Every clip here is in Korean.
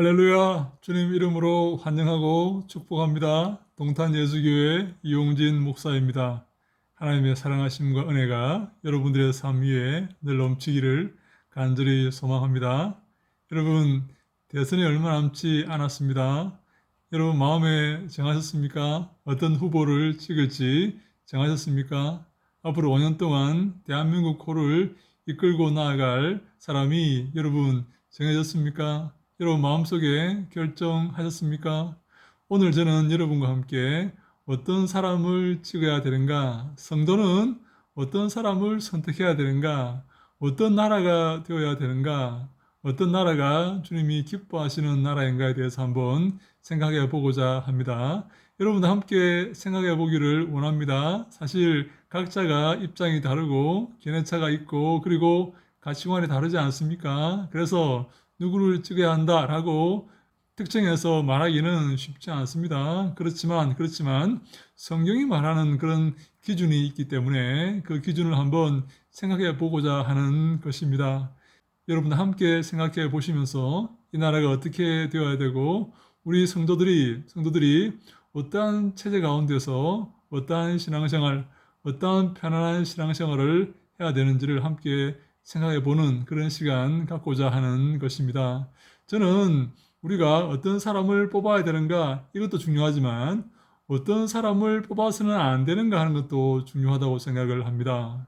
할렐루야! 주님 이름으로 환영하고 축복합니다. 동탄예수교회 이용진 목사입니다. 하나님의 사랑하심과 은혜가 여러분들의 삶 위에 늘 넘치기를 간절히 소망합니다. 여러분, 대선이 얼마 남지 않았습니다. 여러분 마음에 정하셨습니까? 어떤 후보를 찍을지 정하셨습니까? 앞으로 5년 동안 대한민국 호를 이끌고 나아갈 사람이 여러분 정해졌습니까? 여러분 마음속에 결정하셨습니까? 오늘 저는 여러분과 함께 어떤 사람을 찍어야 되는가, 성도는 어떤 사람을 선택해야 되는가, 어떤 나라가 되어야 되는가, 어떤 나라가 주님이 기뻐하시는 나라인가에 대해서 한번 생각해 보고자 합니다. 여러분도 함께 생각해 보기를 원합니다. 사실 각자가 입장이 다르고 견해차가 있고 그리고 가치관이 다르지 않습니까? 그래서 누구를 찍어야 한다라고 특정해서 말하기는 쉽지 않습니다. 그렇지만 성경이 말하는 그런 기준이 있기 때문에 그 기준을 한번 생각해 보고자 하는 것입니다. 여러분들 함께 생각해 보시면서 이 나라가 어떻게 되어야 되고 우리 성도들이 어떠한 체제 가운데서 어떠한 신앙생활, 어떠한 편안한 신앙생활을 해야 되는지를 함께 생각해 보는 그런 시간 갖고자 하는 것입니다. 저는 우리가 어떤 사람을 뽑아야 되는가 이것도 중요하지만 어떤 사람을 뽑아서는 안 되는가 하는 것도 중요하다고 생각을 합니다.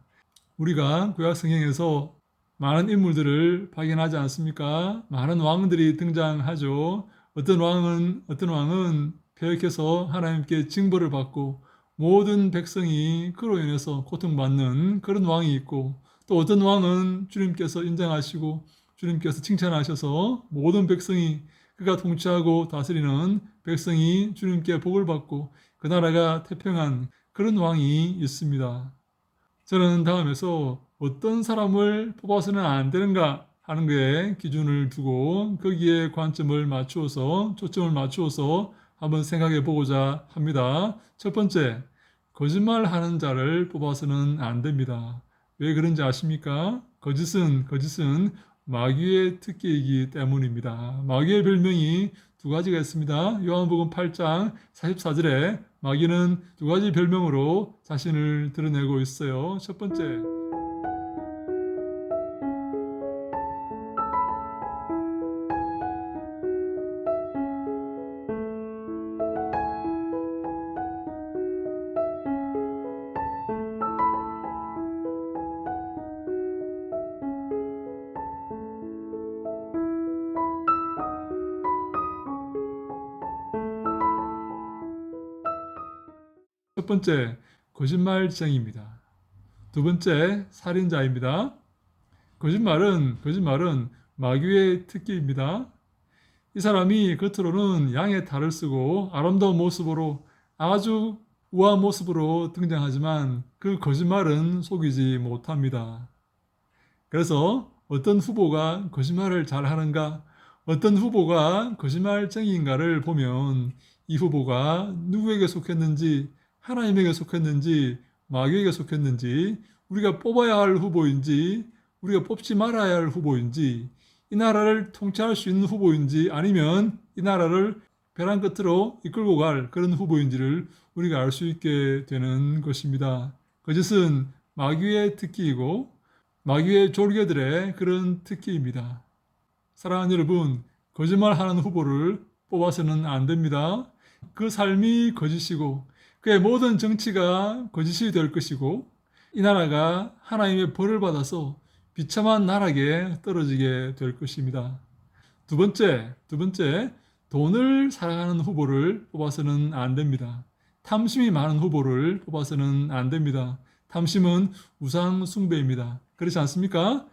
우리가 구약 성경에서 많은 인물들을 발견하지 않습니까? 많은 왕들이 등장하죠. 어떤 왕은 폐역해서 하나님께 징벌을 받고 모든 백성이 그로 인해서 고통받는 그런 왕이 있고 또 어떤 왕은 주님께서 인정하시고 주님께서 칭찬하셔서 모든 백성이 그가 통치하고 다스리는 백성이 주님께 복을 받고 그 나라가 태평한 그런 왕이 있습니다. 저는 다음에서 어떤 사람을 뽑아서는 안 되는가 하는 것에 기준을 두고 거기에 관점을 맞추어서 초점을 맞추어서 한번 생각해 보고자 합니다. 첫 번째, 거짓말하는 자를 뽑아서는 안 됩니다. 왜 그런지 아십니까? 거짓은 마귀의 특기이기 때문입니다. 마귀의 별명이 두 가지가 있습니다. 요한복음 8장 44절에 마귀는 두 가지 별명으로 자신을 드러내고 있어요. 첫 번째, 거짓말쟁이입니다. 두 번째, 살인자입니다. 거짓말은 마귀의 특기입니다. 이 사람이 겉으로는 양의 탈을 쓰고 아름다운 모습으로 아주 우아한 모습으로 등장하지만 그 거짓말은 속이지 못합니다. 그래서 어떤 후보가 거짓말을 잘 하는가, 어떤 후보가 거짓말쟁이인가를 보면 이 후보가 누구에게 속했는지, 하나님에게 속했는지, 마귀에게 속했는지, 우리가 뽑아야 할 후보인지, 우리가 뽑지 말아야 할 후보인지, 이 나라를 통치할 수 있는 후보인지 아니면 이 나라를 벼랑 끝으로 이끌고 갈 그런 후보인지를 우리가 알 수 있게 되는 것입니다. 거짓은 마귀의 특기이고 마귀의 졸개들의 그런 특기입니다. 사랑하는 여러분, 거짓말하는 후보를 뽑아서는 안 됩니다. 그 삶이 거짓이고 그의 모든 정치가 거짓이 될 것이고 이 나라가 하나님의 벌을 받아서 비참한 나락에 떨어지게 될 것입니다. 두 번째, 돈을 사랑하는 후보를 뽑아서는 안 됩니다. 탐심이 많은 후보를 뽑아서는 안 됩니다. 탐심은 우상 숭배입니다. 그렇지 않습니까?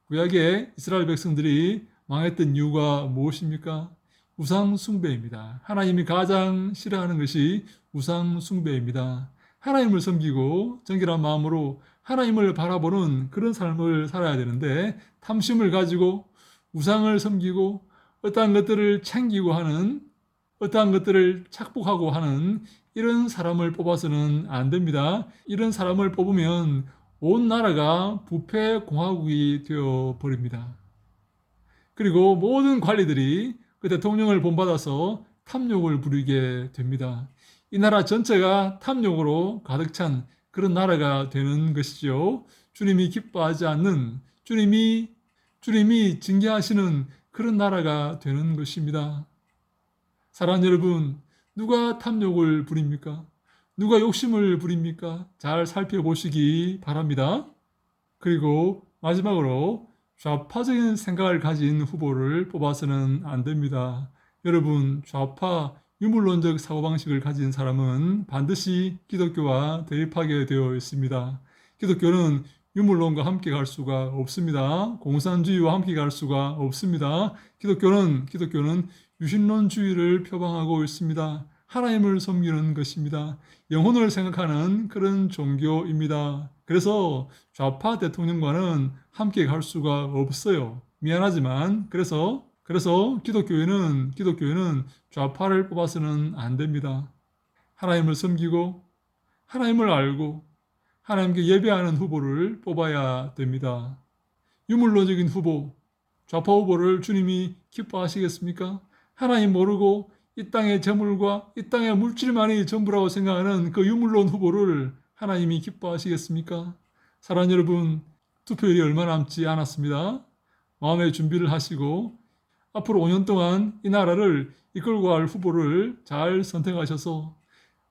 구약의 이스라엘 백성들이 망했던 이유가 무엇입니까? 우상 숭배입니다. 하나님이 가장 싫어하는 것이 우상 숭배입니다. 하나님을 섬기고 정결한 마음으로 하나님을 바라보는 그런 삶을 살아야 되는데 탐심을 가지고 우상을 섬기고 어떠한 것들을 챙기고 하는 어떠한 것들을 착복하고 하는 이런 사람을 뽑아서는 안 됩니다. 이런 사람을 뽑으면 온 나라가 부패 공화국이 되어 버립니다. 그리고 모든 관리들이 그 대통령을 본받아서 탐욕을 부리게 됩니다. 이 나라 전체가 탐욕으로 가득 찬 그런 나라가 되는 것이죠. 주님이 기뻐하지 않는, 주님이 징계하시는 그런 나라가 되는 것입니다. 사랑하는 여러분, 누가 탐욕을 부립니까? 누가 욕심을 부립니까? 잘 살펴보시기 바랍니다. 그리고 마지막으로 좌파적인 생각을 가진 후보를 뽑아서는 안 됩니다. 여러분, 좌파 유물론적 사고방식을 가진 사람은 반드시 기독교와 대립하게 되어 있습니다. 기독교는 유물론과 함께 갈 수가 없습니다. 공산주의와 함께 갈 수가 없습니다. 기독교는 유신론주의를 표방하고 있습니다. 하나님을 섬기는 것입니다. 영혼을 생각하는 그런 종교입니다. 그래서 좌파 대통령과는 함께 갈 수가 없어요. 미안하지만 그래서 기독교회는 좌파를 뽑아서는 안 됩니다. 하나님을 섬기고 하나님을 알고 하나님께 예배하는 후보를 뽑아야 됩니다. 유물론적인 후보, 좌파 후보를 주님이 기뻐하시겠습니까? 하나님 모르고 이 땅의 재물과 이 땅의 물질만이 전부라고 생각하는 그 유물론 후보를 하나님이 기뻐하시겠습니까? 사랑하는 여러분, 투표일이 얼마 남지 않았습니다. 마음의 준비를 하시고 앞으로 5년 동안 이 나라를 이끌고 갈 후보를 잘 선택하셔서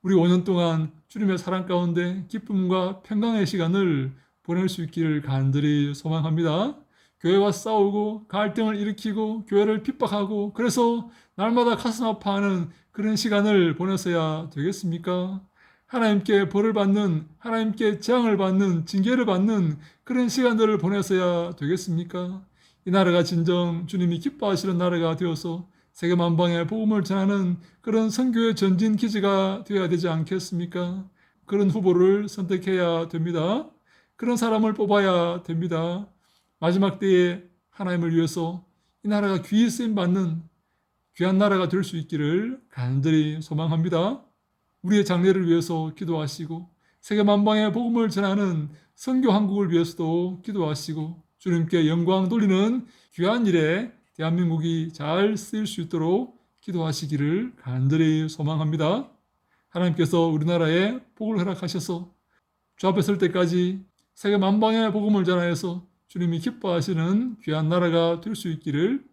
우리 5년 동안 주님의 사랑 가운데 기쁨과 평강의 시간을 보낼 수 있기를 간절히 소망합니다. 교회와 싸우고 갈등을 일으키고 교회를 핍박하고 그래서 날마다 가슴 아파하는 그런 시간을 보내서야 되겠습니까? 하나님께 벌을 받는, 하나님께 재앙을 받는, 징계를 받는 그런 시간들을 보내서야 되겠습니까? 이 나라가 진정 주님이 기뻐하시는 나라가 되어서 세계 만방에 복음을 전하는 그런 선교의 전진 기지가 되어야 되지 않겠습니까? 그런 후보를 선택해야 됩니다. 그런 사람을 뽑아야 됩니다. 마지막 때에 하나님을 위해서 이 나라가 귀히 쓰임 받는 귀한 나라가 될 수 있기를 간절히 소망합니다. 우리의 장래를 위해서 기도하시고 세계 만방에 복음을 전하는 선교 한국을 위해서도 기도하시고 주님께 영광 돌리는 귀한 일에 대한민국이 잘 쓰일 수 있도록 기도하시기를 간절히 소망합니다. 하나님께서 우리나라에 복을 허락하셔서 주 앞에 설 때까지 세계 만방에 복음을 전하여서 주님이 기뻐하시는 귀한 나라가 될 수 있기를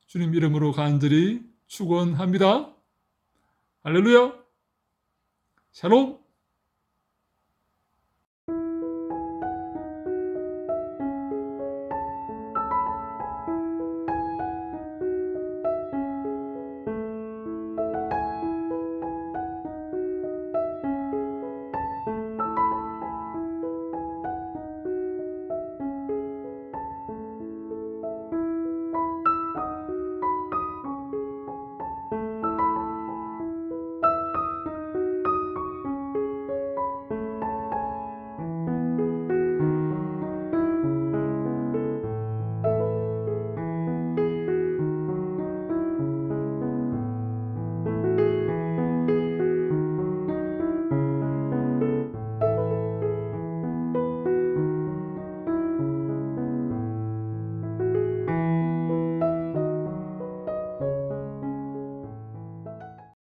주님 이름으로 간절히 축원합니다. 할렐루야! 샬롬!